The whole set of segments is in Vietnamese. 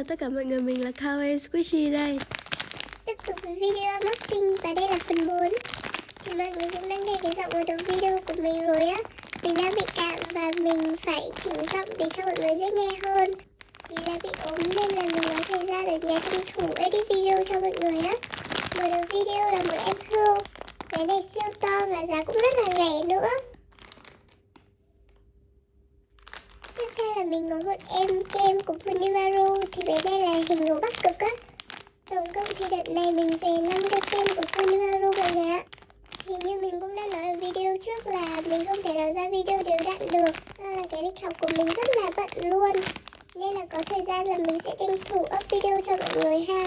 tất cả mọi người, mình là Khui Squishy đây. Tiếp tục với video unboxing và đây là phần 4. Thì mọi người cũng đã nghe cái giọng ở đầu video của mình rồi á. Mình đang bị cạn và mình phải chỉnh giọng để cho mọi người dễ nghe hơn. Vì là bị ốm nên là mình có thời gian ở nhà tranh thủ edit video cho mọi người á. Mở đầu video là một em Hưu. Cái này siêu to và giá cũng rất là rẻ nữa. Tiếp theo là mình có một em kem của Punimaru. Thì cái này là hình của Bắc Cực á. Tổng cộng thì đợt này mình về 5 cây kem của Punimaru mọi người ạ. Thì như mình cũng đã nói ở video trước là mình không thể nào ra video đều đặn được. Nên là cái lịch học của mình rất là bận luôn. Nên là có thời gian là mình sẽ tranh thủ up video cho mọi người ha.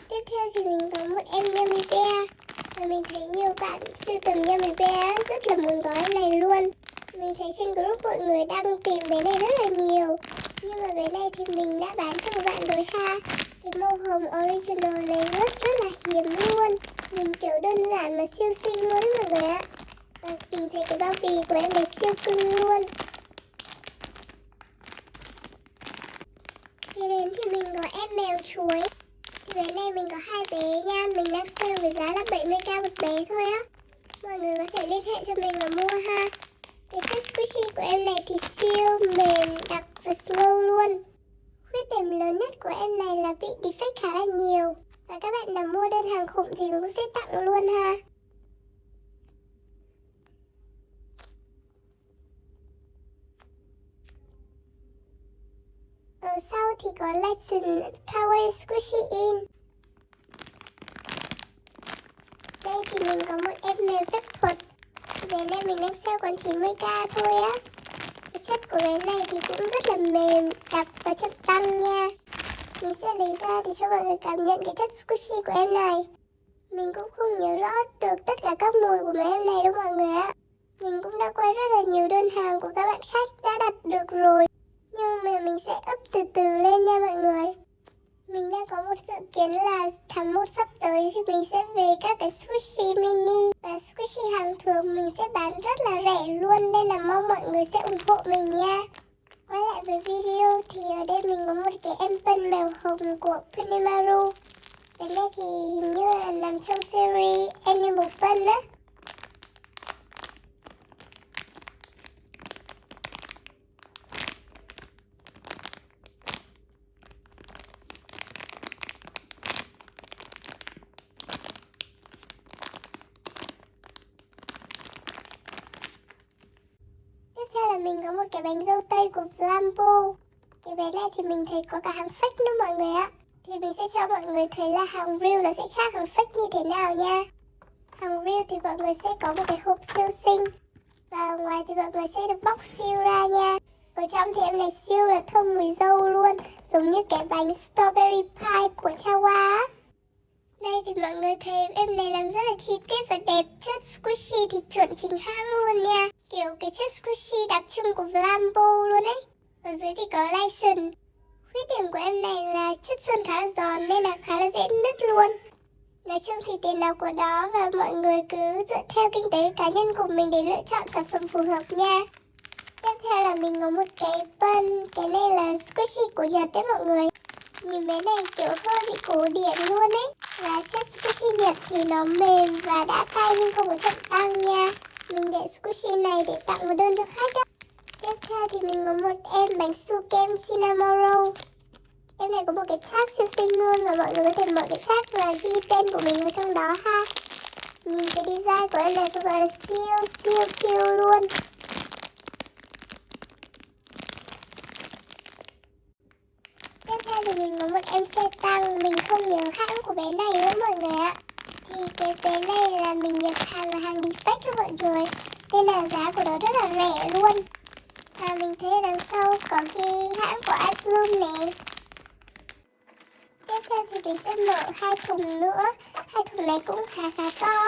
Tiếp theo thì mình có một em Yummy Bear. Và mình thấy nhiều bạn sưu tầm Yummy Bear rất là muốn có em này luôn. Mình thấy trên group mọi người đang tìm bé này rất là nhiều. Nhưng mà bé này thì mình đã bán cho một bạn rồi ha. Cái màu hồng original này rất là hiếm luôn. Mình kiểu đơn giản mà siêu xinh luôn đấy mọi người ạ. Và mình thấy cái bao bì của em này siêu cưng luôn. Kế đến thì mình có em mèo chuối. Thì bé này mình có 2 bé nha. Mình đang sale với giá là 70k một bé thôi á. Mọi người có thể liên hệ cho mình và mua ha. Cái chất squishy của em này thì siêu mềm, đặc và slow luôn. Khuyết điểm lớn nhất của em này là bị defect khá là nhiều. Và các bạn nào mua đơn hàng khủng thì mình cũng sẽ tặng luôn ha. Ở sau thì có license Kawaii Squishy In. Đây thì mình có một em mèo phép thuật. Bé này mình đang sale còn 90k thôi á. Cái chất của bé này thì cũng rất là mềm, đặc và chất tăng nha. Mình sẽ lấy ra để cho mọi người cảm nhận cái chất squishy của em này. Mình cũng không nhớ rõ được tất cả các mùi của bé em này đâu mọi người ạ. Mình cũng đã quay rất là nhiều đơn hàng của các bạn khách đã đặt được rồi. Nhưng mà mình sẽ up từ từ lên nha mọi người. Mình đang có một dự kiến là tháng 1 sắp tới thì mình sẽ về các cái squishy mini và squishy hàng thường mình sẽ bán rất là rẻ luôn. Nên là mong mọi người sẽ ủng hộ mình nha. Quay lại với video thì ở đây mình có một cái em Pen mèo hồng của Punimaru. Cái này thì hình như là nằm trong series Animal Pen á. Mình có một cái bánh dâu tây của Flambo. Cái bé này thì mình thấy có cả hàng fake nữa mọi người ạ. Thì mình sẽ cho mọi người thấy là hàng real nó sẽ khác hàng fake như thế nào nha. Hàng real thì mọi người sẽ có một cái hộp siêu xinh. Và ở ngoài thì mọi người sẽ được bóc siêu ra nha. Ở trong thì em này siêu là thơm mùi dâu luôn. Giống như cái bánh strawberry pie của Chawa. Đây thì mọi người thấy em này làm rất là chi tiết và đẹp. Chất squishy thì chuẩn chính hãng luôn nha. Kiểu cái chất squishy đặc trưng của Flambo luôn ấy. Ở dưới thì có license. Khuyết điểm của em này là chất sơn khá là giòn nên là khá là dễ nứt luôn. Nói chung thì tiền nào của đó và mọi người cứ dựa theo kinh tế cá nhân của mình để lựa chọn sản phẩm phù hợp nha. Tiếp theo là mình có một cái pen. Cái này là squishy của Nhật đấy mọi người. Nhìn bé này kiểu hơi bị cổ điển luôn ấy. Và chất squishy Nhật thì nó mềm và đã tay nhưng không có chất tăng nha. Mình để squishy này để tặng một đơn cho khách á. Tiếp theo thì mình có một em bánh su kem cinnamon roll. Em này có một cái tag siêu xinh luôn và mọi người có thể mở cái tag và ghi tên của mình vào trong đó ha. Nhìn cái design của em này tôi gọi là siêu cute luôn. Tiếp theo thì mình có một em xe tăng. Mình không nhớ hãng của bé này nữa mọi người ạ. Thì cái bé này là mình nhập hàng là hàng defect các mọi người. Nên là giá của nó rất là rẻ luôn. Và mình thấy ở đằng sau có ghi hãng của iBloom này. Tiếp theo thì mình sẽ mở 2 thùng nữa. 2 thùng này cũng khá to.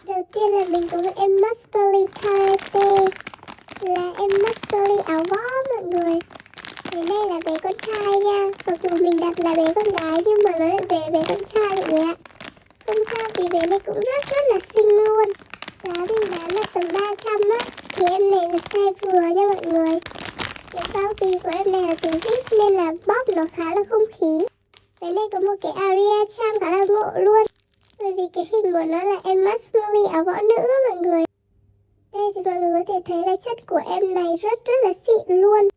Đầu tiên là mình có một em Musberry Karate. Là em Musberry áo võ mọi người. Cái này là bé con trai nha. Mặc dù mình đặt là bé con gái nhưng mà nó lại về bé con trai mọi người ạ. Không sao vì bé này cũng rất là xinh luôn. Giá mình bán là tầm 300 á. Thì em này là size vừa nha mọi người. Cái bao bì của em này là từ zip nên là bóp nó khá là không khí. Cái này có một cái area charm khá là ngộ luôn. Bởi vì cái hình của nó là em Masmili áo võ nữ á mọi người. Đây thì mọi người có thể thấy là chất của em này rất là xịn luôn.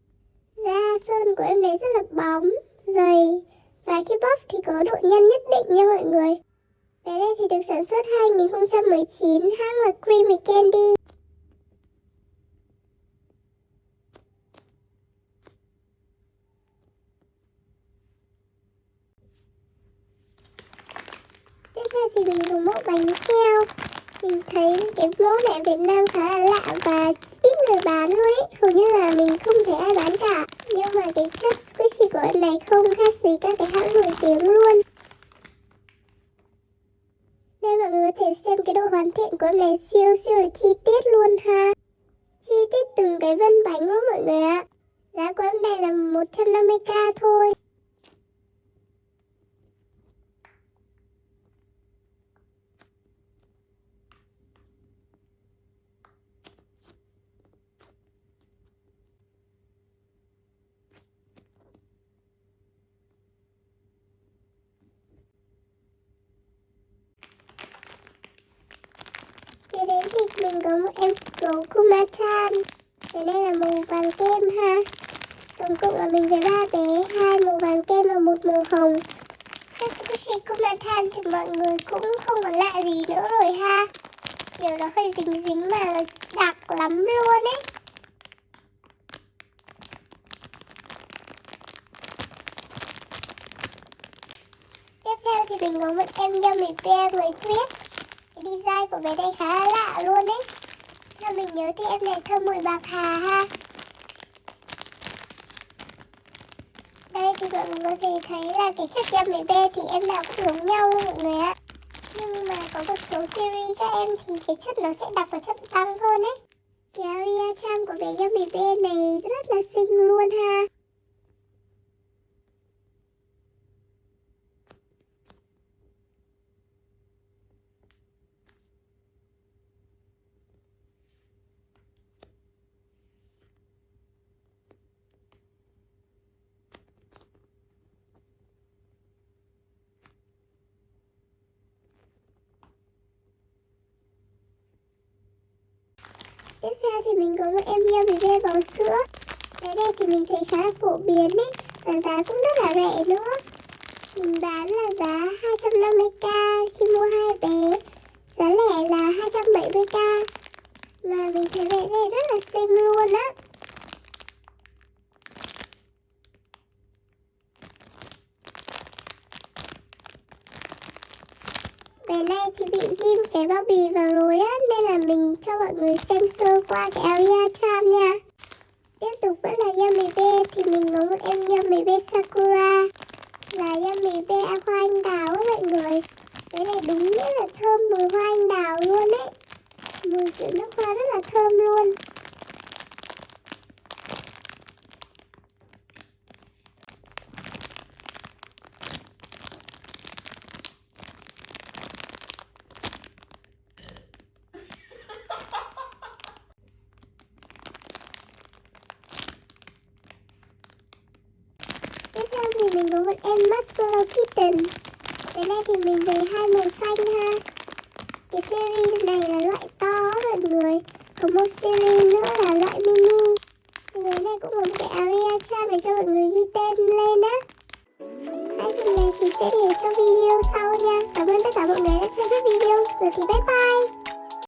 Da sơn của em này rất là bóng, dày. Và khi bóp thì có độ nhăn nhất định nha mọi người. Cái này thì được sản xuất 2019, hãng là Creamy Candy. Tiếp theo thì mình dùng mẫu bánh keo. Mình thấy cái mẫu này ở Việt Nam khá là lạ và ít người bán luôn ấy. Hầu như là mình không thấy ai bán cả. Nhưng mà cái chất squishy của em này không khác gì các cái hãng nổi tiếng luôn. Đây mọi người có thể xem cái độ hoàn thiện của em này siêu là chi tiết luôn ha. Chi tiết từng cái vân bánh luôn mọi người ạ. Giá của em này là 150k thôi. Kế đến thì mình có một em gấu Kumatan. Cái này là màu vàng kem ha. Tổng cộng là mình với 3 bé, 2 màu vàng kem và 1 màu hồng. Chất squishy Kumatan thì mọi người cũng không còn lạ gì nữa rồi ha. Kiểu nó hơi dính mà nó đặc lắm luôn ấy. Tiếp theo thì mình có một em Yummy Bear người tuyết. Cái design của bé này khá là lạ luôn ấy. Theo mình nhớ thì em này thơm mùi bạc hà ha. Đây thì mọi người có thể thấy là cái chất Yummy Bear thì em nào cũng giống nhau luôn mọi người ạ. Nhưng mà có một số series các em thì cái chất nó sẽ đặc và chất tăng hơn ấy. Cái area charm của bé Yummy Bear này rất là xinh luôn ha. Tiếp theo thì mình có một em Yummy Bear bò sữa. Cái này thì mình thấy khá là phổ biến ấy. Và giá cũng rất là rẻ nữa. Mình bán là giá 250k khi mua 2 bé. Giá lẻ là 270k. Mà mình thấy bé này rất là xinh luôn á. Bé này thì bị ghim cái bao bì vào rồi á, nên là mình cho mọi người xem sơ qua cái area charm nha. Tiếp tục vẫn là Yummy Bear thì mình có một em Yummy Bear Sakura là Yummy Bear hoa anh đào á mọi người. Cái này đúng nghĩa là thơm mùi hoa anh đào luôn ấy. Mùi kiểu nước hoa rất là thơm luôn. Tiếp theo thì mình có một em Marshmallow Kitten. Cái này thì mình về 2 màu xanh ha. Cái series này là loại to mọi người. Có một series nữa là loại mini. Cái này cũng có một cái area charm để cho mọi người ghi tên lên á. Hai phần này thì sẽ để cho video sau nha. Cảm ơn tất cả mọi người đã xem hết video. Giờ thì bye bye.